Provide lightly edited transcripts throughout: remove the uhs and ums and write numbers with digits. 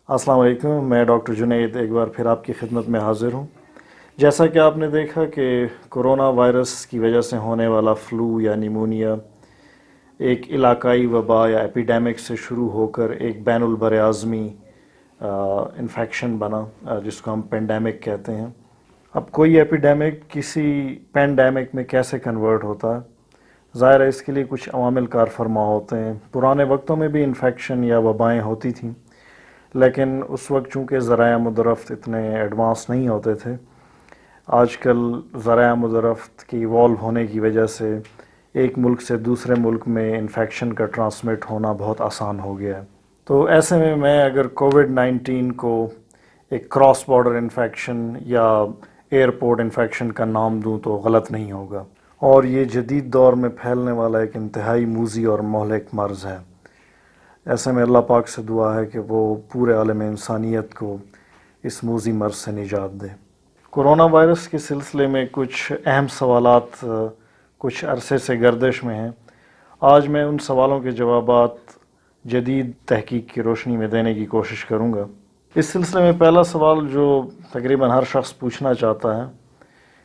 السلام علیکم، میں ڈاکٹر جنید ایک بار پھر آپ کی خدمت میں حاضر ہوں۔ جیسا کہ آپ نے دیکھا کہ کرونا وائرس کی وجہ سے ہونے والا فلو یا نیمونیا ایک علاقائی وبا یا ایپیڈیمک سے شروع ہو کر ایک بین البراعظمی انفیکشن بنا، جس کو ہم پینڈیمک کہتے ہیں۔ اب کوئی ایپیڈیمک کسی پینڈیمک میں کیسے کنورٹ ہوتا ہے؟ ظاہر ہے اس کے لیے کچھ عوامل کار فرما ہوتے ہیں۔ پرانے وقتوں میں بھی انفیکشن یا وبائیں ہوتی تھیں، لیکن اس وقت چونکہ ذرائع مدرفت اتنے ایڈوانس نہیں ہوتے تھے۔ آج کل ذرائع مدرفت کی ایوالو ہونے کی وجہ سے ایک ملک سے دوسرے ملک میں انفیکشن کا ٹرانسمٹ ہونا بہت آسان ہو گیا ہے۔ تو ایسے میں اگر کووڈ-19 کو ایک کراس بارڈر انفیکشن یا ایئرپورٹ انفیکشن کا نام دوں تو غلط نہیں ہوگا، اور یہ جدید دور میں پھیلنے والا ایک انتہائی موذی اور مہلک مرض ہے۔ ایسے میں اللہ پاک سے دعا ہے کہ وہ پورے عالم انسانیت کو اس موذی مرض سے نجات دے۔ کرونا وائرس کے سلسلے میں کچھ اہم سوالات کچھ عرصے سے گردش میں ہیں۔ آج میں ان سوالوں کے جوابات جدید تحقیق کی روشنی میں دینے کی کوشش کروں گا۔ اس سلسلے میں پہلا سوال جو تقریباً ہر شخص پوچھنا چاہتا ہے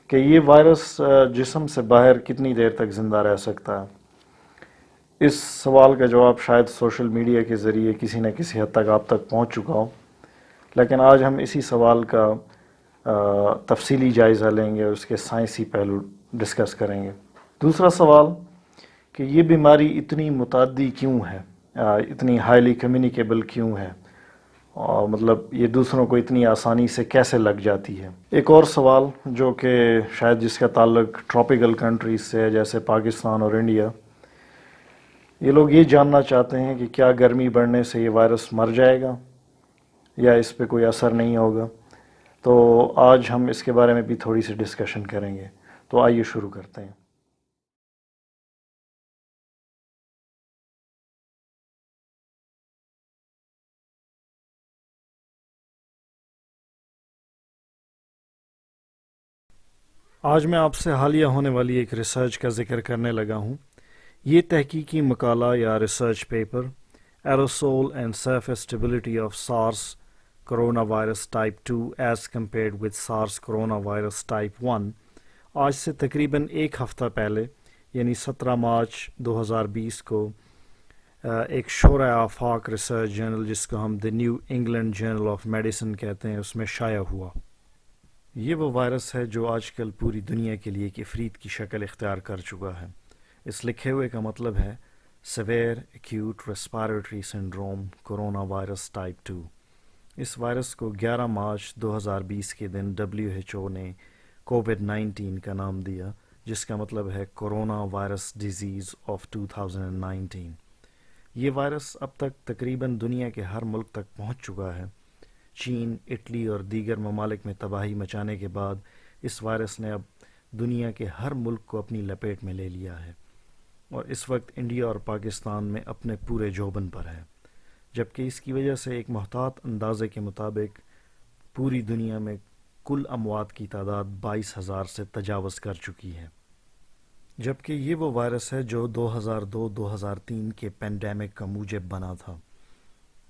کہ یہ وائرس جسم سے باہر کتنی دیر تک زندہ رہ سکتا ہے؟ اس سوال کا جواب شاید سوشل میڈیا کے ذریعے کسی نہ کسی حد تک آپ تک پہنچ چکا ہو، لیکن آج ہم اسی سوال کا تفصیلی جائزہ لیں گے اور اس کے سائنسی پہلو ڈسکس کریں گے۔ دوسرا سوال کہ یہ بیماری اتنی متعدی کیوں ہے، اتنی ہائیلی کمیونیکیبل کیوں ہے، اور مطلب یہ دوسروں کو اتنی آسانی سے کیسے لگ جاتی ہے۔ ایک اور سوال جو کہ شاید جس کا تعلق ٹراپیکل کنٹریز سے ہے، جیسے پاکستان اور انڈیا، یہ لوگ یہ جاننا چاہتے ہیں کہ کیا گرمی بڑھنے سے یہ وائرس مر جائے گا یا اس پہ کوئی اثر نہیں ہوگا۔ تو آج ہم اس کے بارے میں بھی تھوڑی سی ڈسکشن کریں گے۔ تو آئیے شروع کرتے ہیں۔ آج میں آپ سے حالیہ ہونے والی ایک ریسرچ کا ذکر کرنے لگا ہوں۔ یہ تحقیقی مقالہ یا research paper aerosol and surface stability of SARS corona virus type 2 as compared with SARS corona virus type 1 آج سے تقریباً ایک ہفتہ پہلے یعنی 17 مارچ 2020 کو ایک شورۂ آفاق ریسرچ جرنل، جس کو ہم the New England journal of medicine کہتے ہیں، اس میں شائع ہوا۔ یہ وہ وائرس ہے جو آج کل پوری دنیا کے لیے ایک عفریت کی شکل اختیار کر چکا ہے۔ اس لکھے ہوئے کا مطلب ہے severe acute respiratory syndrome corona virus type 2۔ اس وائرس کو 11 مارچ 2020 کے دن WHO نے کووڈ-19 کا نام دیا، جس کا مطلب ہے کورونا وائرس ڈیزیز آف 2019۔ یہ وائرس اب تک تقریباً دنیا کے ہر ملک تک پہنچ چکا ہے۔ چین، اٹلی اور دیگر ممالک میں تباہی مچانے کے بعد اس وائرس نے اب دنیا کے ہر ملک کو اپنی لپیٹ میں لے لیا ہے، اور اس وقت انڈیا اور پاکستان میں اپنے پورے جوبن پر ہے، جبکہ اس کی وجہ سے ایک محتاط اندازے کے مطابق پوری دنیا میں کل اموات کی تعداد 22,000 سے تجاوز کر چکی ہے۔ جبکہ یہ وہ وائرس ہے جو 2002-2003 کے پینڈیمک کا موجب بنا تھا۔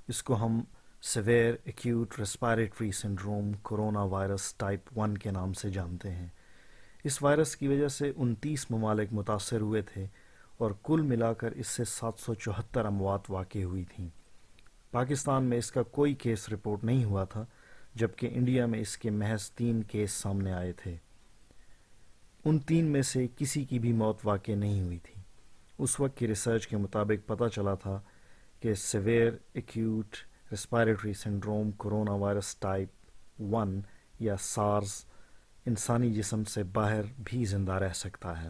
اس کو ہم severe acute respiratory syndrome corona virus type 1 کے نام سے جانتے ہیں۔ اس وائرس کی وجہ سے 29 ممالک متاثر ہوئے تھے، اور کل ملا کر اس سے 774 اموات واقع ہوئی تھیں۔ پاکستان میں اس کا کوئی کیس رپورٹ نہیں ہوا تھا، جبکہ انڈیا میں اس کے محض 3 کیس سامنے آئے تھے۔ ان 3 میں سے کسی کی بھی موت واقع نہیں ہوئی تھی۔ اس وقت کی ریسرچ کے مطابق پتہ چلا تھا کہ severe acute respiratory syndrome corona virus type 1 یا سارس انسانی جسم سے باہر بھی زندہ رہ سکتا ہے۔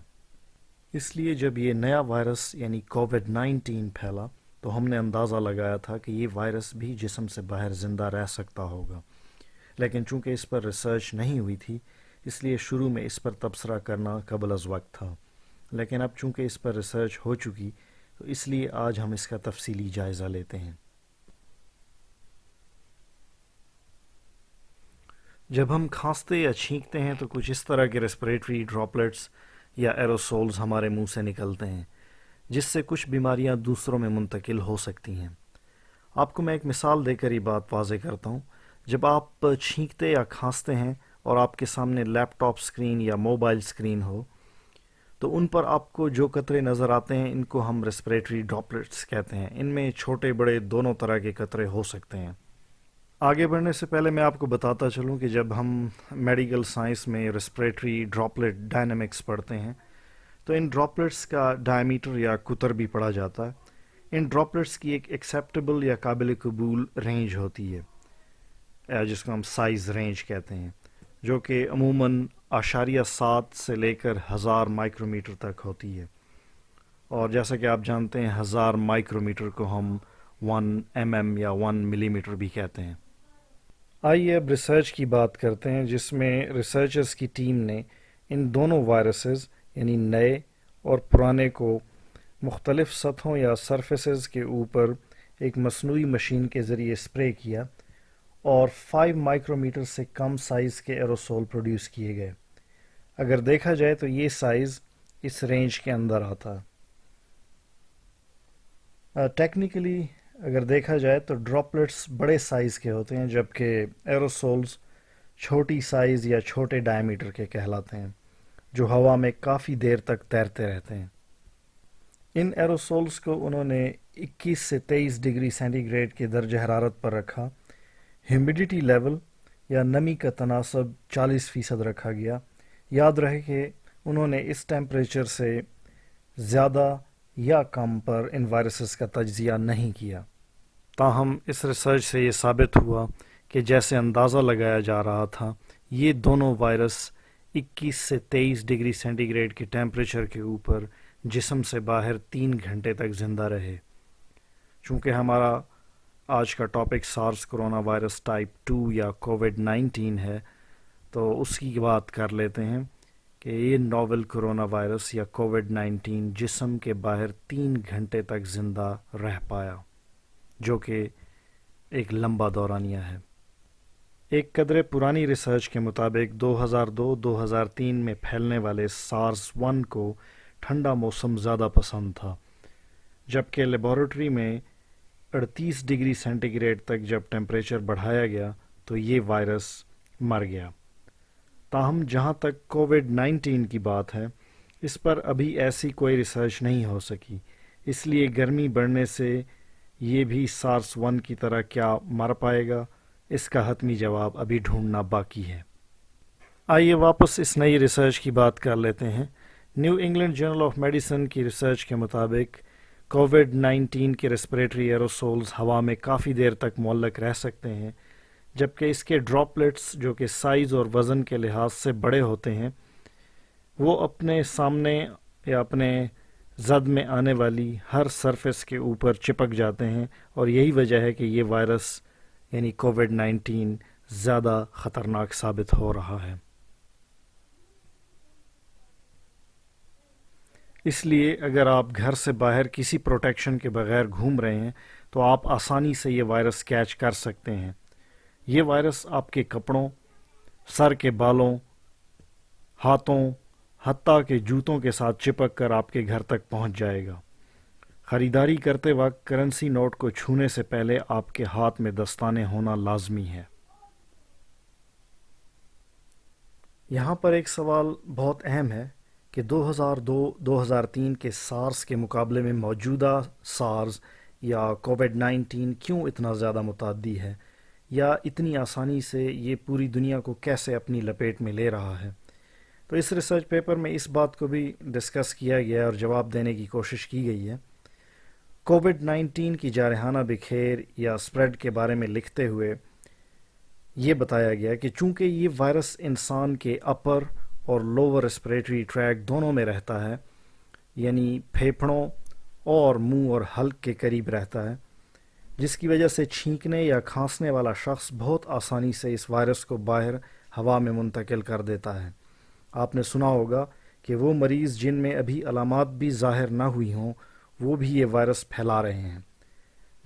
اس لیے جب یہ نیا وائرس یعنی کووڈ-19 پھیلا تو ہم نے اندازہ لگایا تھا کہ یہ وائرس بھی جسم سے باہر زندہ رہ سکتا ہوگا، لیکن چونکہ اس پر ریسرچ نہیں ہوئی تھی، اس لیے شروع میں اس پر تبصرہ کرنا قبل از وقت تھا۔ لیکن اب چونکہ اس پر ریسرچ ہو چکی تو اس لیے آج ہم اس کا تفصیلی جائزہ لیتے ہیں۔ جب ہم کھانستے یا چھینکتے ہیں تو کچھ اس طرح کے ریسپریٹری ڈراپلیٹس یا ایروسولز ہمارے منہ سے نکلتے ہیں، جس سے کچھ بیماریاں دوسروں میں منتقل ہو سکتی ہیں۔ آپ کو میں ایک مثال دے کر یہ بات واضح کرتا ہوں. جب آپ چھینکتے یا کھانستے ہیں اور آپ کے سامنے لیپ ٹاپ سکرین یا موبائل سکرین ہو تو ان پر آپ کو جو قطرے نظر آتے ہیں ان کو ہم ریسپریٹری ڈراپلیٹس کہتے ہیں. ان میں چھوٹے بڑے دونوں طرح کے قطرے ہو سکتے ہیں. آگے بڑھنے سے پہلے میں آپ کو بتاتا چلوں کہ جب ہم میڈیکل سائنس میں ریسپریٹری ڈراپلیٹ ڈائنامکس پڑھتے ہیں تو ان ڈراپلیٹس کا ڈائمیٹر یا قطر بھی پڑھا جاتا ہے. ان ڈراپلیٹس کی ایک ایکسیپٹیبل یا قابل قبول رینج ہوتی ہے جس کو ہم سائز رینج کہتے ہیں، جو کہ عموماً 0.7 سے لے کر 1000 مائکرومیٹر تک ہوتی ہے. اور جیسا کہ آپ جانتے ہیں 1000 مائکرومیٹر کو ہم 1 mm یا 1 ملی میٹر بھی کہتے ہیں. آئیے اب ریسرچ کی بات کرتے ہیں جس میں ریسرچرز کی ٹیم نے ان دونوں وائرسز یعنی نئے اور پرانے کو مختلف سطحوں یا سرفیسز کے اوپر ایک مصنوعی مشین کے ذریعے اسپرے کیا اور 5 مائکرومیٹر سے کم سائز کے ایروسول پروڈیوس کیے گئے. اگر دیکھا جائے تو یہ سائز اس رینج کے اندر آتا. ٹیکنیکلی اگر دیکھا جائے تو ڈراپلیٹس بڑے سائز کے ہوتے ہیں جبکہ ایروسولز چھوٹی سائز یا چھوٹے ڈائمیٹر کے کہلاتے ہیں جو ہوا میں کافی دیر تک تیرتے رہتے ہیں. ان ایروسولز کو انہوں نے 21 سے 23 ڈگری سینٹی گریڈ کے درجہ حرارت پر رکھا. ہیومیڈیٹی لیول یا نمی کا تناسب 40% رکھا گیا. یاد رہے کہ انہوں نے اس ٹیمپریچر سے زیادہ یا کم پر ان وائرسز کا تجزیہ نہیں کیا. تاہم اس ریسرچ سے یہ ثابت ہوا کہ جیسے اندازہ لگایا جا رہا تھا یہ دونوں وائرس 21 سے 23 ڈگری سینٹی گریڈ کے ٹیمپریچر کے اوپر جسم سے باہر 3 گھنٹے تک زندہ رہے. چونکہ ہمارا آج کا ٹاپک سارس کرونا وائرس ٹائپ 2 یا کووڈ-19 ہے تو اس کی بات کر لیتے ہیں کہ یہ ناول کرونا وائرس یا کووڈ-19 جسم کے باہر 3 گھنٹے تک زندہ رہ پایا، جو کہ ایک لمبا دورانیہ ہے. ایک قدرے پرانی ریسرچ کے مطابق 2002-2003 میں پھیلنے والے سارس 1 کو ٹھنڈا موسم زیادہ پسند تھا، جبکہ لیبارٹری میں 38 ڈگری سینٹی گریڈ تک جب ٹیمپریچر بڑھایا گیا تو یہ وائرس مر گیا. تاہم جہاں تک کووڈ-19 کی بات ہے اس پر ابھی ایسی کوئی ریسرچ نہیں ہو سکی، اس لیے گرمی بڑھنے سے یہ بھی سارس 1 کی طرح کیا مر پائے گا، اس کا حتمی جواب ابھی ڈھونڈنا باقی ہے. آئیے واپس اس نئی ریسرچ کی بات کر لیتے ہیں. New England journal of medicine کی ریسرچ کے مطابق کووڈ-19 کے ریسپریٹری ایروسولز ہوا میں کافی دیر تک معلق رہ سکتے ہیں، جبکہ اس کے ڈراپلیٹس جو کہ سائز اور وزن کے لحاظ سے بڑے ہوتے ہیں وہ اپنے سامنے یا اپنے زد میں آنے والی ہر سرفیس کے اوپر چپک جاتے ہیں، اور یہی وجہ ہے کہ یہ وائرس یعنی کووڈ-19 زیادہ خطرناک ثابت ہو رہا ہے. اس لیے اگر آپ گھر سے باہر کسی پروٹیکشن کے بغیر گھوم رہے ہیں تو آپ آسانی سے یہ وائرس کیچ کر سکتے ہیں. یہ وائرس آپ کے کپڑوں، سر کے بالوں، ہاتھوں، حتیٰ کہ جوتوں کے ساتھ چپک کر آپ کے گھر تک پہنچ جائے گا. خریداری کرتے وقت کرنسی نوٹ کو چھونے سے پہلے آپ کے ہاتھ میں دستانے ہونا لازمی ہے. یہاں پر ایک سوال بہت اہم ہے کہ 2002-2003 کے سارس کے مقابلے میں موجودہ سارس یا کووڈ-19 کیوں اتنا زیادہ متعدی ہے، یا اتنی آسانی سے یہ پوری دنیا کو کیسے اپنی لپیٹ میں لے رہا ہے. تو اس ریسرچ پیپر میں اس بات کو بھی ڈسکس کیا گیا اور جواب دینے کی کوشش کی گئی ہے. کووڈ-19 کی جارحانہ بکھیر یا اسپریڈ کے بارے میں لکھتے ہوئے یہ بتایا گیا کہ چونکہ یہ وائرس انسان کے اپر اور لوور ریسپریٹری ٹریک دونوں میں رہتا ہے، یعنی پھیپھڑوں اور منہ اور حلق کے قریب رہتا ہے، جس کی وجہ سے چھینکنے یا کھانسنے والا شخص بہت آسانی سے اس وائرس کو باہر ہوا میں منتقل کر دیتا ہے. آپ نے سنا ہوگا کہ وہ مریض جن میں ابھی علامات بھی ظاہر نہ ہوئی ہوں وہ بھی یہ وائرس پھیلا رہے ہیں،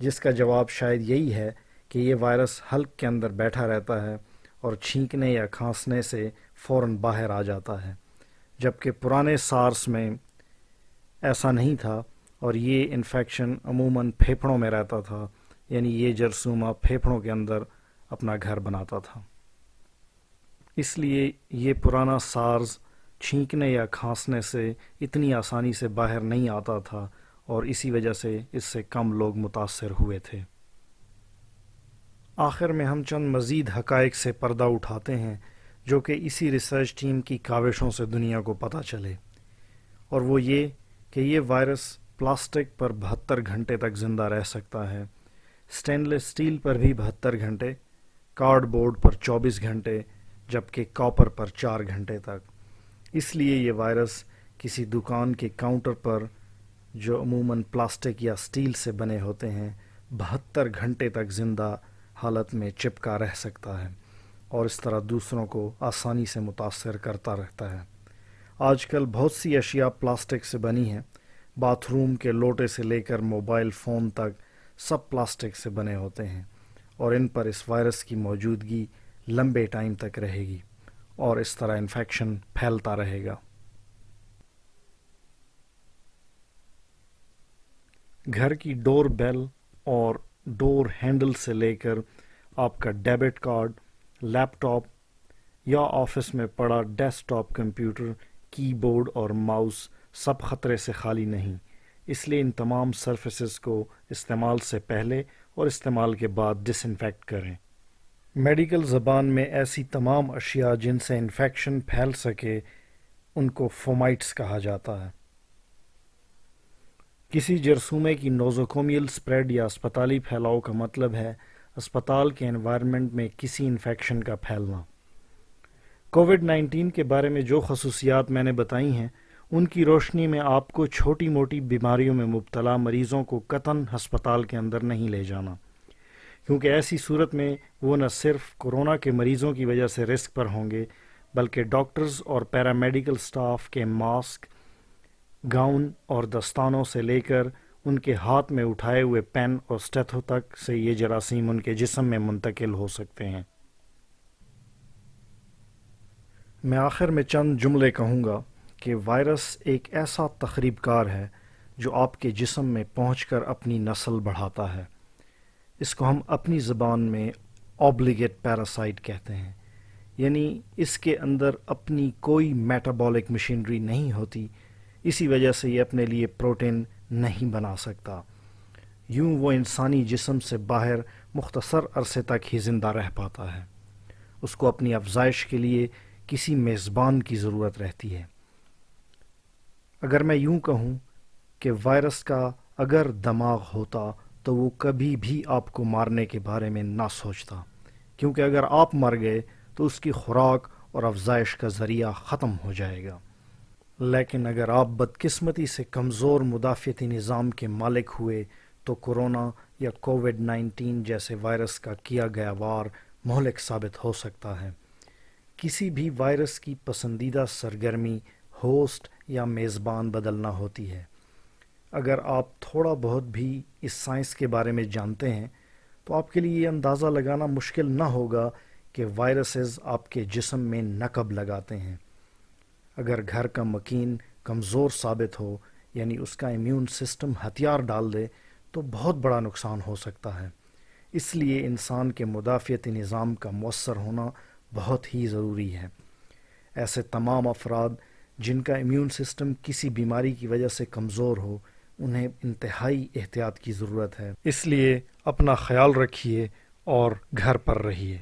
جس کا جواب شاید یہی ہے کہ یہ وائرس حلق کے اندر بیٹھا رہتا ہے اور چھینکنے یا کھانسنے سے فوراً باہر آ جاتا ہے، جبکہ پرانے سارس میں ایسا نہیں تھا اور یہ انفیکشن عموماً پھیپھڑوں میں رہتا تھا یعنی یہ جرثومہ پھیپھڑوں کے اندر اپنا گھر بناتا تھا. اس لیے یہ پرانا سارز چھینکنے یا کھانسنے سے اتنی آسانی سے باہر نہیں آتا تھا اور اسی وجہ سے اس سے کم لوگ متاثر ہوئے تھے. آخر میں ہم چند مزید حقائق سے پردہ اٹھاتے ہیں جو کہ اسی ریسرچ ٹیم کی کاوشوں سے دنیا کو پتہ چلے، اور وہ یہ کہ یہ وائرس پلاسٹک پر 72 گھنٹے تک زندہ رہ سکتا ہے، سٹین لیس اسٹیل پر بھی 72 گھنٹے، کارڈ بورڈ پر 24 گھنٹے، جبکہ کاپر پر 4 گھنٹے تک. اس لیے یہ وائرس کسی دکان کے کاؤنٹر پر جو عموماً پلاسٹک یا اسٹیل سے بنے ہوتے ہیں 72 گھنٹے تک زندہ حالت میں چپکا رہ سکتا ہے اور اس طرح دوسروں کو آسانی سے متاثر کرتا رہتا ہے. آج کل بہت سی اشیاء پلاسٹک سے بنی ہیں، باتھ روم کے لوٹے سے لے کر موبائل فون تک سب پلاسٹک سے بنے ہوتے ہیں، اور ان پر اس وائرس کی موجودگی لمبے ٹائم تک رہے گی اور اس طرح انفیکشن پھیلتا رہے گا. گھر کی ڈور بیل اور ڈور ہینڈل سے لے کر آپ کا ڈیبٹ کارڈ، لیپ ٹاپ یا آفس میں پڑا ڈیسک ٹاپ کمپیوٹر، کی بورڈ اور ماؤس سب خطرے سے خالی نہیں. اس لیے ان تمام سرفیسز کو استعمال سے پہلے اور استعمال کے بعد ڈس انفیکٹ کریں. میڈیکل زبان میں ایسی تمام اشیاء جن سے انفیکشن پھیل سکے ان کو فومائٹس کہا جاتا ہے. کسی جرثومے کی نوزوکومیل سپریڈ یا اسپتالی پھیلاؤ کا مطلب ہے اسپتال کے انوائرمنٹ میں کسی انفیکشن کا پھیلنا. کووڈ-19 کے بارے میں جو خصوصیات میں نے بتائی ہیں ان کی روشنی میں آپ کو چھوٹی موٹی بیماریوں میں مبتلا مریضوں کو قطعاً ہسپتال کے اندر نہیں لے جانا، کیونکہ ایسی صورت میں وہ نہ صرف کورونا کے مریضوں کی وجہ سے رسک پر ہوں گے بلکہ ڈاکٹرز اور پیرامیڈیکل سٹاف کے ماسک، گاؤن اور دستانوں سے لے کر ان کے ہاتھ میں اٹھائے ہوئے پین اور اسٹیتھو تک سے یہ جراثیم ان کے جسم میں منتقل ہو سکتے ہیں. میں آخر میں چند جملے کہوں گا کہ وائرس ایک ایسا تخریب کار ہے جو آپ کے جسم میں پہنچ کر اپنی نسل بڑھاتا ہے. اس کو ہم اپنی زبان میں اوبلیگیٹ پیراسائٹ کہتے ہیں، یعنی اس کے اندر اپنی کوئی میٹابولک مشینری نہیں ہوتی، اسی وجہ سے یہ اپنے لیے پروٹین نہیں بنا سکتا. یوں وہ انسانی جسم سے باہر مختصر عرصے تک ہی زندہ رہ پاتا ہے. اس کو اپنی افزائش کے لیے کسی میزبان کی ضرورت رہتی ہے. اگر میں یوں کہوں کہ وائرس کا اگر دماغ ہوتا تو وہ کبھی بھی آپ کو مارنے کے بارے میں نہ سوچتا، کیونکہ اگر آپ مر گئے تو اس کی خوراک اور افزائش کا ذریعہ ختم ہو جائے گا. لیکن اگر آپ بدقسمتی سے کمزور مدافعتی نظام کے مالک ہوئے تو کورونا یا کووڈ-19 جیسے وائرس کا کیا گیا وار مہلک ثابت ہو سکتا ہے. کسی بھی وائرس کی پسندیدہ سرگرمی ہوسٹ یا میزبان بدلنا ہوتی ہے. اگر آپ تھوڑا بہت بھی اس سائنس کے بارے میں جانتے ہیں تو آپ کے لیے یہ اندازہ لگانا مشکل نہ ہوگا کہ وائرسز آپ کے جسم میں نقب لگاتے ہیں. اگر گھر کا مکین کمزور ثابت ہو، یعنی اس کا امیون سسٹم ہتھیار ڈال دے، تو بہت بڑا نقصان ہو سکتا ہے. اس لیے انسان کے مدافعتی نظام کا مؤثر ہونا بہت ہی ضروری ہے. ایسے تمام افراد جن کا امیون سسٹم کسی بیماری کی وجہ سے کمزور ہو، انہیں انتہائی احتیاط کی ضرورت ہے. اس لیے اپنا خیال رکھیے اور گھر پر رہیے.